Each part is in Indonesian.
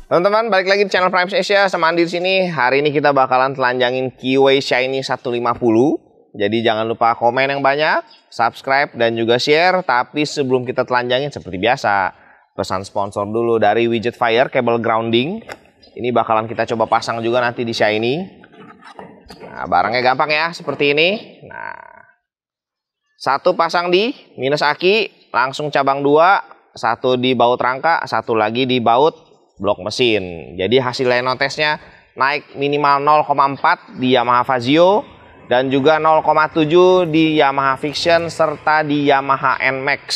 Teman-teman, balik lagi di channel Prime Asia sama Andi di sini. Hari ini kita bakalan telanjangin Keyway Shiny 150. Jadi jangan lupa komen yang banyak, subscribe dan juga share. Tapi sebelum kita telanjangin seperti biasa, pesan sponsor dulu dari Widget Fire Cable Grounding. Ini bakalan kita coba pasang juga nanti di Shiny. Nah, barangnya gampang ya, seperti ini. Nah, satu pasang di minus aki, langsung cabang 2, satu di baut rangka, satu lagi di baut blok mesin. Jadi hasil dyno testnya naik minimal 0,4 di Yamaha Fazio dan juga 0,7 di Yamaha Fiction serta di Yamaha NMAX.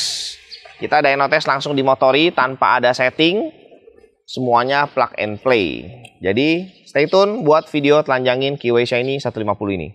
Kita dyno test langsung dimotori tanpa ada setting, semuanya plug and play. Jadi stay tune buat video telanjangin Keyway Shiny 150 ini.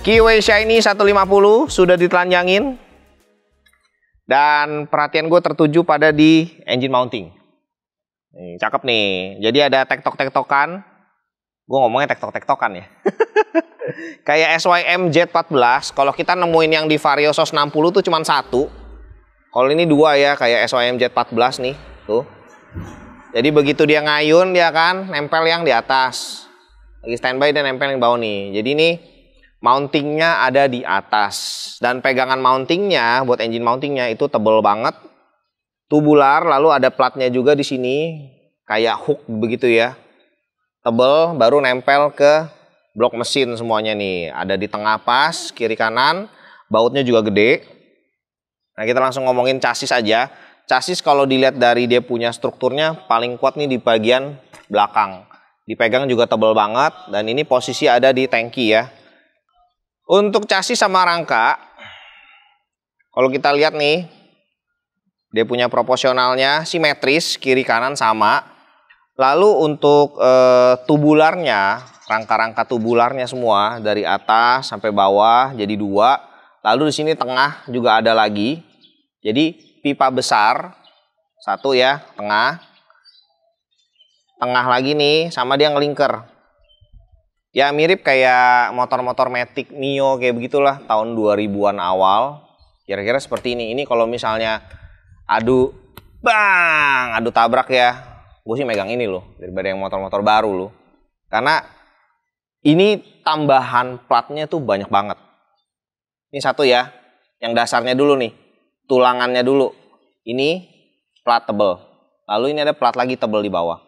Keyway Shiny 150 sudah ditelanjangin. Dan perhatian gue tertuju pada di engine mounting. Nih, cakep nih. Jadi ada tektok-tektokan. Gue ngomongnya tektok-tektokan ya. Kayak SYM Z14. Kalau kita nemuin yang di Vario SOS 60 tuh cuma satu. Kalau ini dua ya, kayak SYM Z14 nih. Tuh. Jadi begitu dia ngayun, dia kan nempel yang di atas. Lagi standby dan nempel yang bawah nih. Jadi ini mountingnya ada di atas. Dan pegangan mountingnya, buat engine mountingnya itu tebel banget. Tubular, lalu ada platnya juga di sini. Kayak hook begitu ya. Tebel, baru nempel ke blok mesin semuanya nih. Ada di tengah pas, kiri kanan, bautnya juga gede. Nah kita langsung ngomongin chassis aja. Chassis kalau dilihat dari dia punya strukturnya paling kuat nih di bagian belakang. Dipegang juga tebal banget dan ini posisi ada di tangki ya. Untuk chassis sama rangka, kalau kita lihat nih, dia punya proporsionalnya simetris, kiri kanan sama. Lalu untuk tubularnya, rangka-rangka tubularnya semua dari atas sampai bawah jadi 2. Lalu di sini tengah juga ada lagi. Jadi pipa besar 1 ya, tengah lagi nih, sama dia ngelingker. Ya mirip kayak motor-motor Matic Mio kayak begitulah tahun 2000-an awal. Kira-kira seperti ini. Ini kalau misalnya adu tabrak ya, gue sih megang ini loh daripada yang motor-motor baru loh. Karena ini tambahan platnya tuh banyak banget. Ini 1 ya, yang dasarnya dulu nih. Tulangannya dulu, ini plat tebel. Lalu ini ada plat lagi tebel di bawah.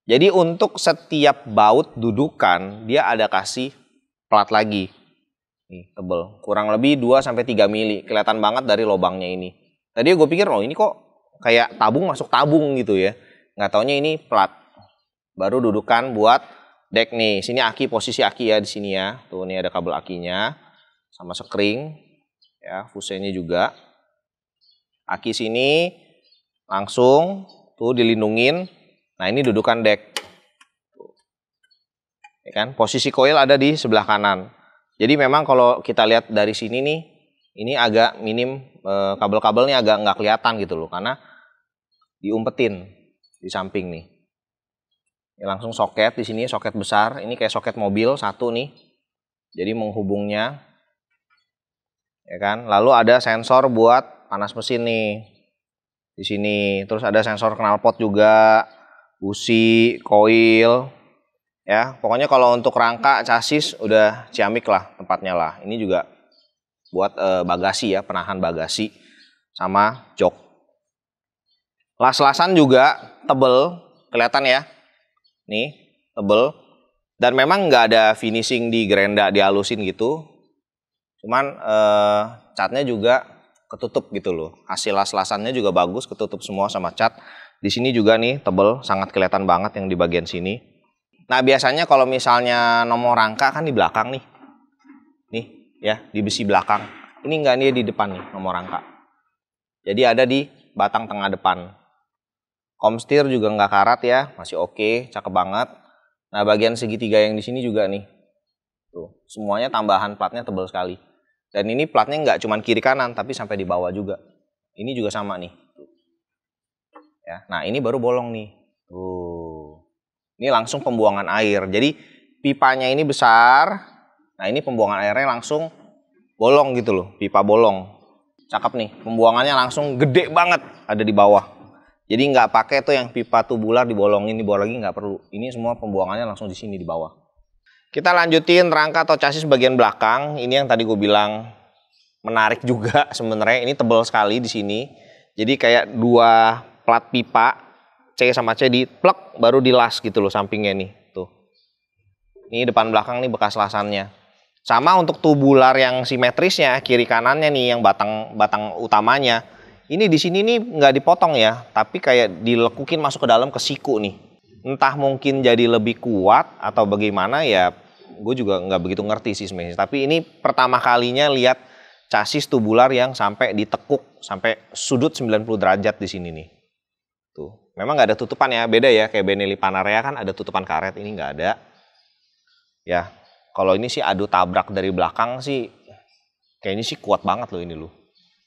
Jadi untuk setiap baut dudukan dia ada kasih plat lagi. Nih tebel, kurang lebih 2-3 mili. Kelihatan banget dari lubangnya ini. Tadi gue pikir loh ini kok kayak tabung masuk tabung gitu ya. Nggak taunya ini plat. Baru dudukan buat deck nih. Sini aki, posisi aki ya di sini ya. Tuh nih ada kabel akinya sama sekring ya, fusenya juga. Aki sini langsung tuh dilindungin. Nah ini dudukan deck. Ya kan? Posisi coil ada di sebelah kanan. Jadi memang kalau kita lihat dari sini nih, ini agak minim, kabel-kabelnya agak nggak kelihatan gitu loh. Karena diumpetin di samping nih. Ini langsung soket di sini, soket besar. Ini kayak soket mobil 1 nih. Jadi menghubungnya. Ya kan? Lalu ada sensor buat panas mesin nih di sini, terus ada sensor knalpot juga, busi, koil, ya pokoknya kalau untuk rangka chassis udah ciamik lah tempatnya lah. Ini juga buat bagasi ya, penahan bagasi sama jok. Las-lasan juga tebel, kelihatan ya, nih tebel, dan memang nggak ada finishing di gerenda dihalusin gitu, cuman catnya juga ketutup gitu loh. Hasil las-lasannya juga bagus, ketutup semua sama cat. Di sini juga nih tebel, sangat kelihatan banget yang di bagian sini. Nah biasanya kalau misalnya nomor rangka kan di belakang nih. Nih ya, di besi belakang. Ini enggak, nih di depan nih nomor rangka. Jadi ada di batang tengah depan. Komstir juga nggak karat ya, masih oke, cakep banget. Nah bagian segitiga yang di sini juga nih. Tuh, semuanya tambahan platnya tebel sekali. Dan ini platnya nggak cuma kiri kanan, tapi sampai di bawah juga. Ini juga sama nih. Ya, nah ini baru bolong nih. Tuh. Ini langsung pembuangan air. Jadi pipanya ini besar. Nah ini pembuangan airnya langsung bolong gitu loh. Pipa bolong. Cakep nih. Pembuangannya langsung gede banget ada di bawah. Jadi nggak pakai tuh yang pipa tubular dibolongin, dibawa lagi nggak perlu. Ini semua pembuangannya langsung di sini di bawah. Kita lanjutin rangka atau chassis bagian belakang. Ini yang tadi gue bilang menarik juga sebenarnya. Ini tebal sekali di sini. Jadi kayak 2 plat pipa C sama C diplek baru dilas gitu loh sampingnya nih. Tuh. Ini depan belakang nih bekas lasannya. Sama untuk tubular yang simetrisnya kiri kanannya nih yang batang utamanya. Ini di sini nih nggak dipotong ya, tapi kayak dilekukin masuk ke dalam ke siku nih. Entah mungkin jadi lebih kuat atau bagaimana ya. Gue juga nggak begitu ngerti sih sebenarnya. Tapi ini pertama kalinya lihat chassis tubular yang sampai ditekuk sampai sudut 90 derajat di sini nih. Tuh, memang nggak ada tutupan ya, beda ya kayak Benelli Panarea kan ada tutupan karet, ini nggak ada. Ya, kalau ini sih adu tabrak dari belakang sih, kayaknya sih kuat banget loh ini loh.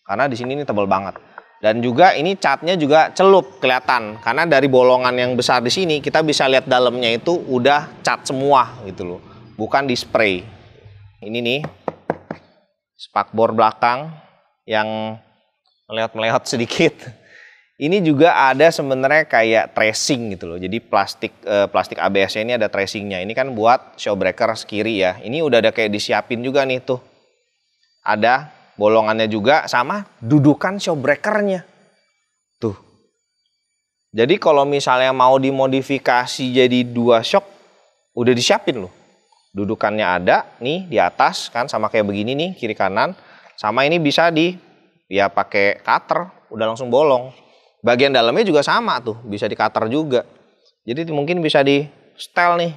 Karena di sini ini tebal banget. Dan juga ini catnya juga celup kelihatan, karena dari bolongan yang besar di sini kita bisa lihat dalamnya itu udah cat semua gitu loh. Bukan di spray. Ini nih spakbor belakang yang meleot-meleot sedikit. Ini juga ada sebenarnya kayak tracing gitu loh. Jadi plastik ABS-nya ini ada tracingnya. Ini kan buat show breaker kiri ya. Ini udah ada kayak disiapin juga nih tuh. Ada bolongannya juga sama dudukan show breakernya. Tuh. Jadi kalau misalnya mau dimodifikasi jadi 2 shock, udah disiapin loh. dudukannya ada nih di atas kan, sama kayak begini nih kiri kanan. Sama ini bisa ya pakai cutter, udah langsung bolong. Bagian dalamnya juga sama tuh, bisa di cutter juga. Jadi mungkin bisa di setel nih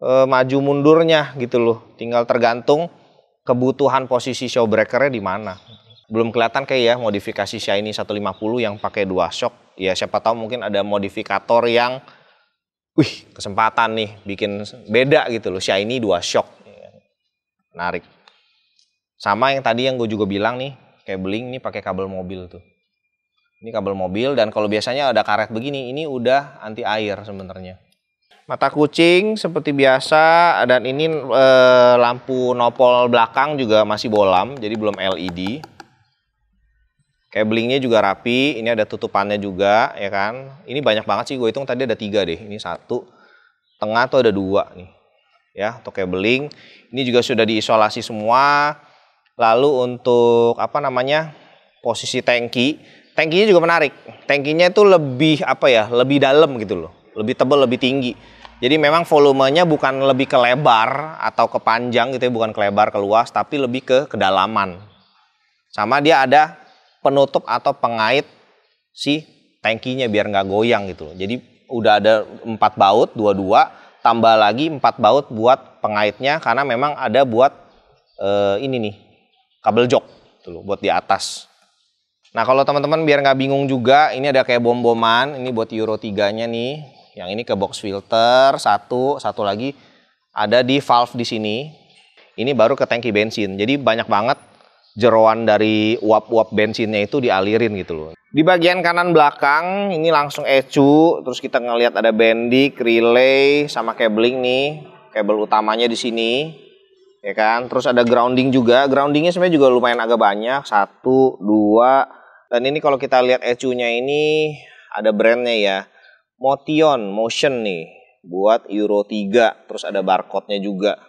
maju mundurnya gitu loh. Tinggal tergantung kebutuhan posisi show breakernya di mana. Belum kelihatan kayak ya modifikasi Shiny 150 yang pakai 2 shock. Ya siapa tahu mungkin ada modifikator yang kesempatan nih bikin beda gitu loh, Shiny 2 shock. Menarik. Sama yang tadi yang gue juga bilang nih, cabling nih pakai kabel mobil tuh. Ini kabel mobil, dan kalau biasanya ada karet begini, ini udah anti air sebenarnya. Mata kucing seperti biasa, dan ini lampu nopol belakang juga masih bolam, jadi belum LED. Cablingnya juga rapi, ini ada tutupannya juga ya kan. Ini banyak banget sih, gue hitung tadi ada 3 deh. Ini 1, tengah tuh ada 2 nih. Ya, untuk cabling. Ini juga sudah diisolasi semua. Lalu untuk posisi tangki. Tangkinya juga menarik. Tangkinya itu lebih lebih dalam gitu loh. Lebih tebal, lebih tinggi. Jadi memang volumenya bukan lebih ke lebar atau ke panjang gitu ya, bukan ke lebar, ke luas, tapi lebih ke kedalaman. Sama dia ada penutup atau pengait si tangkinya biar nggak goyang gitu loh. Jadi udah ada 4 baut, 22, tambah lagi 4 baut buat pengaitnya karena memang ada buat ini nih, kabel jok gitu loh, buat di atas. Nah kalau teman-teman biar nggak bingung juga, ini ada kayak bom-boman, ini buat Euro 3-nya nih. Yang ini ke box filter, satu lagi ada di valve di sini. Ini baru ke tangki bensin. Jadi banyak banget jeroan dari uap-uap bensinnya itu dialirin gitu loh. Di bagian kanan belakang ini langsung ECU, terus kita ngelihat ada bendik, relay, sama cabling nih. Kabel utamanya di sini, ya kan. Terus ada grounding juga. Groundingnya sebenarnya juga lumayan agak banyak, 1, 2. Dan ini kalau kita lihat ECU-nya ini ada brandnya ya, Motion nih, buat Euro 3. Terus ada barcode-nya juga.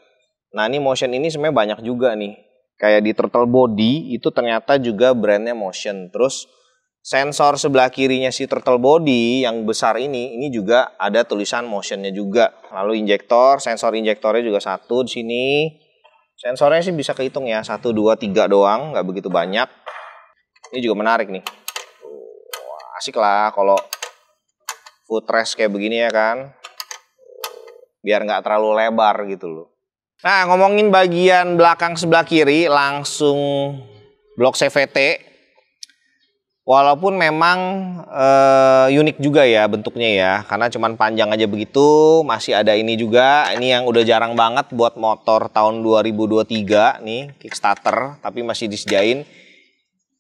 Nah ini Motion ini sebenarnya banyak juga nih. Kayak di Turtle Body itu ternyata juga brandnya Motion. Terus sensor sebelah kirinya si Turtle Body yang besar ini juga ada tulisan Motionnya juga. Lalu injektor, sensor injektornya juga 1 di sini. Sensornya sih bisa kehitung ya, 1, 2, 3 doang, nggak begitu banyak. Ini juga menarik nih. Asik lah kalau footrest kayak begini ya kan. Biar nggak terlalu lebar gitu loh. Nah ngomongin bagian belakang sebelah kiri langsung blok CVT. Walaupun memang unik juga ya bentuknya ya. Karena cuman panjang aja begitu. Masih ada ini juga. Ini yang udah jarang banget buat motor tahun 2023 nih. Kickstarter. Tapi masih disediain.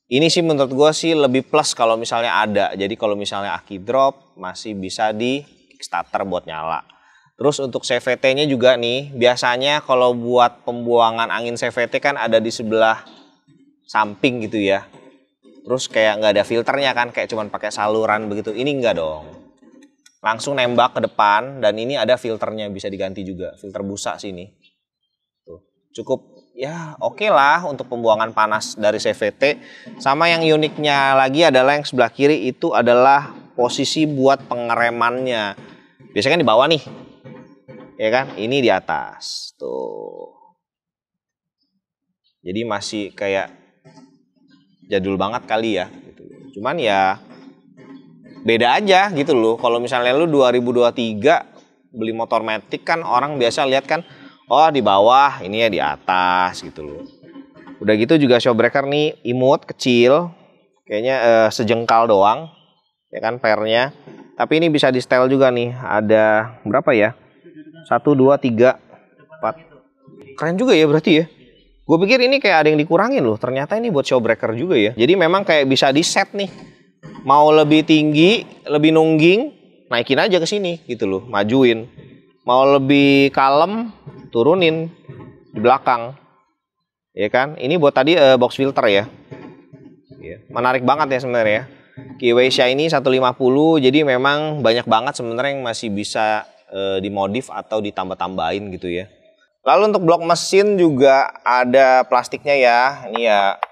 Ini sih menurut gue sih lebih plus kalau misalnya ada. Jadi kalau misalnya aki drop masih bisa di Kickstarter buat nyala. Terus untuk CVT-nya juga nih, biasanya kalau buat pembuangan angin CVT kan ada di sebelah samping gitu ya. Terus kayak nggak ada filternya kan, kayak cuman pakai saluran begitu. Ini nggak dong. Langsung nembak ke depan, dan ini ada filternya, bisa diganti juga. Filter busa sini. Tuh, cukup ya oke lah untuk pembuangan panas dari CVT. Sama yang uniknya lagi adalah yang sebelah kiri itu adalah posisi buat pengeremannya. Biasanya kan di bawah nih. Ya kan, ini di atas tuh. Jadi masih kayak jadul banget kali ya gitu. Cuman ya beda aja gitu loh. Kalau misalnya lu 2023 beli motor matic kan orang biasa lihat kan, oh di bawah, ini ya di atas gitu loh. Udah gitu juga show breaker nih imut, kecil, kayaknya sejengkal doang ya kan pernya. Tapi ini bisa di setel juga nih. Ada berapa ya? 1, 2, 3, 4. Keren juga ya berarti ya. Gue pikir ini kayak ada yang dikurangin loh. Ternyata ini buat show breaker juga ya. Jadi memang kayak bisa di set nih. Mau lebih tinggi, lebih nungging, naikin aja ke sini gitu loh, majuin. Mau lebih kalem, turunin di belakang. Ya kan? Ini buat tadi box filter ya. Menarik banget ya sebenarnya. Kiwi Shiny 150. Jadi memang banyak banget sebenarnya yang masih bisa dimodif atau ditambah-tambahin gitu ya. Lalu untuk blok mesin juga ada plastiknya ya. Ini ya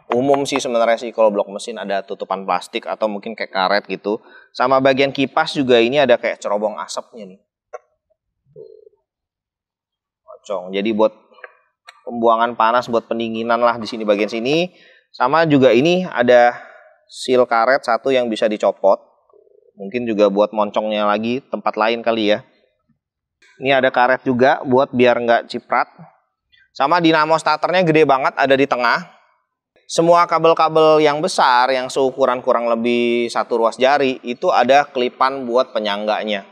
umum sih sebenarnya sih kalau blok mesin ada tutupan plastik atau mungkin kayak karet gitu. Sama bagian kipas juga ini ada kayak cerobong asapnya nih. cong. Jadi buat pembuangan panas, buat pendinginan lah di sini bagian sini. Sama juga ini ada seal karet satu yang bisa dicopot. Mungkin juga buat moncongnya lagi tempat lain kali ya. Ini ada karet juga buat biar nggak ciprat. Sama dinamo starternya gede banget, ada di tengah. Semua kabel-kabel yang besar yang seukuran kurang lebih 1 ruas jari itu ada klipan buat penyangganya.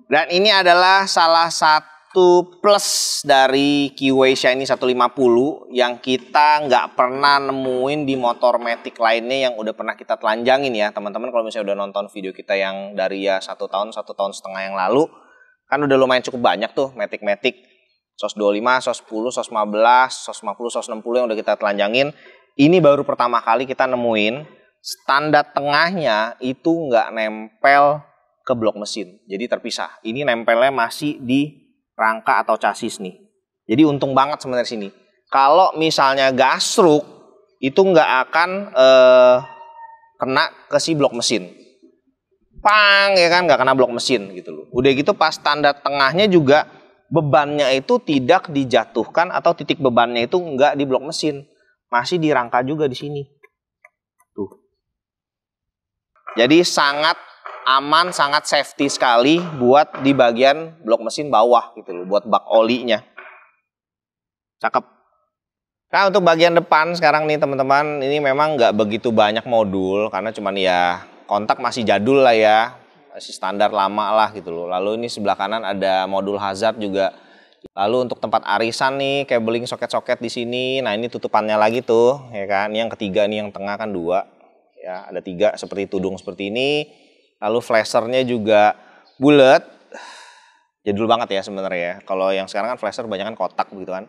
Dan ini adalah salah satu plus dari Kiway Shiny 150 yang kita nggak pernah nemuin di motor matic lainnya yang udah pernah kita telanjangin ya. Teman-teman kalau misalnya udah nonton video kita yang dari ya 1 tahun, 1,5 tahun yang lalu, kan udah lumayan cukup banyak tuh matic-matic. SOS 25, SOS 10, SOS 15, SOS 50, SOS 60 yang udah kita telanjangin. Ini baru pertama kali kita nemuin standar tengahnya itu nggak nempel ke blok mesin. Jadi terpisah. Ini nempelnya masih di rangka atau chassis nih. Jadi untung banget sebenarnya sini. Kalau misalnya gasruk itu nggak akan kena ke si blok mesin. Pang ya kan, nggak kena blok mesin gitu loh. Udah gitu pas standar tengahnya juga bebannya itu tidak dijatuhkan atau titik bebannya itu nggak di blok mesin. Masih di rangka juga di sini. Tuh. Jadi sangat aman, sangat safety sekali buat di bagian blok mesin bawah gitu loh, buat bak olinya. Cakep. Nah, untuk bagian depan sekarang nih teman-teman, ini memang nggak begitu banyak modul karena cuman ya kontak masih jadul lah ya. Masih standar lama lah gitu loh. Lalu ini sebelah kanan ada modul hazard juga. Lalu untuk tempat arisan nih, cabling soket-soket di sini. Nah, ini tutupannya lagi tuh, ya kan. Ini yang ketiga nih, yang tengah kan 2. Ya, ada 3 seperti tudung seperti ini. Lalu flashernya juga bulat. Jadul banget ya sebenarnya ya. Kalau yang sekarang kan flasher banyak kan kotak begitu kan.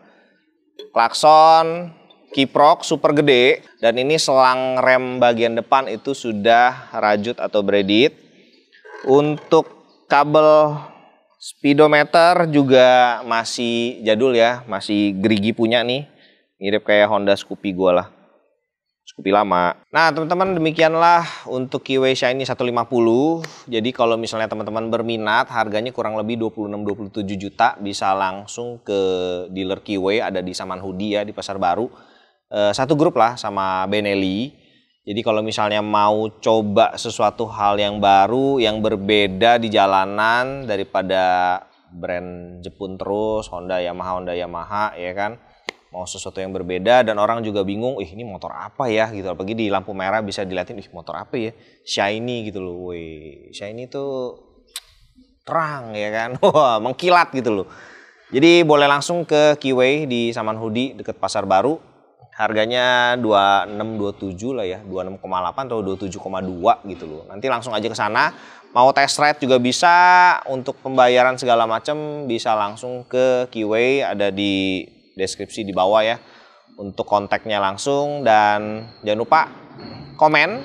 Klakson, kiprok super gede. Dan ini selang rem bagian depan itu sudah rajut atau braided. Untuk kabel speedometer juga masih jadul ya, masih gerigi punya nih. Mirip kayak Honda Scoopy gua lah. Scoopy lama. Nah, teman-teman demikianlah untuk Kiway Shiny 150. Jadi kalau misalnya teman-teman berminat, harganya kurang lebih 26-27 juta, bisa langsung ke dealer Kiway, ada di Samanhudi ya, di Pasar Baru. Satu grup lah sama Benelli. Jadi kalau misalnya mau coba sesuatu hal yang baru, yang berbeda di jalanan daripada brand Jepun terus, Honda, Yamaha, ya kan. Mau sesuatu yang berbeda dan orang juga bingung, ini motor apa ya gitu. Apalagi di lampu merah bisa dilihatin, motor apa ya? Shiny gitu loh. Wih, Shiny tuh terang ya kan. Wah, mengkilat gitu loh. Jadi boleh langsung ke Kiway di Samanhudi dekat Pasar Baru. Harganya 26-27 lah ya, 26,8 atau 27,2 gitu loh. Nanti langsung aja ke sana. Mau test ride juga bisa, untuk pembayaran segala macam bisa langsung ke Kiway, ada di deskripsi di bawah ya. Untuk kontaknya langsung, dan jangan lupa komen.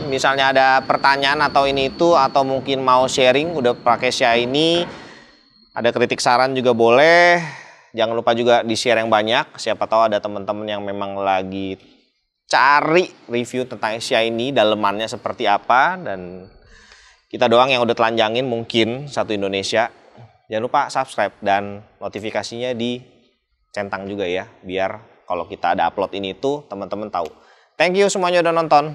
Misalnya ada pertanyaan atau ini itu, atau mungkin mau sharing udah pakai Shiny, ada kritik saran juga boleh. Jangan lupa juga di-share yang banyak. Siapa tahu ada teman-teman yang memang lagi cari review tentang Shiny, dalemannya seperti apa. Dan kita doang yang udah telanjangin mungkin satu Indonesia. Jangan lupa subscribe dan notifikasinya dicentang juga ya. Biar kalau kita ada upload ini tuh teman-teman tahu. Thank you semuanya udah nonton.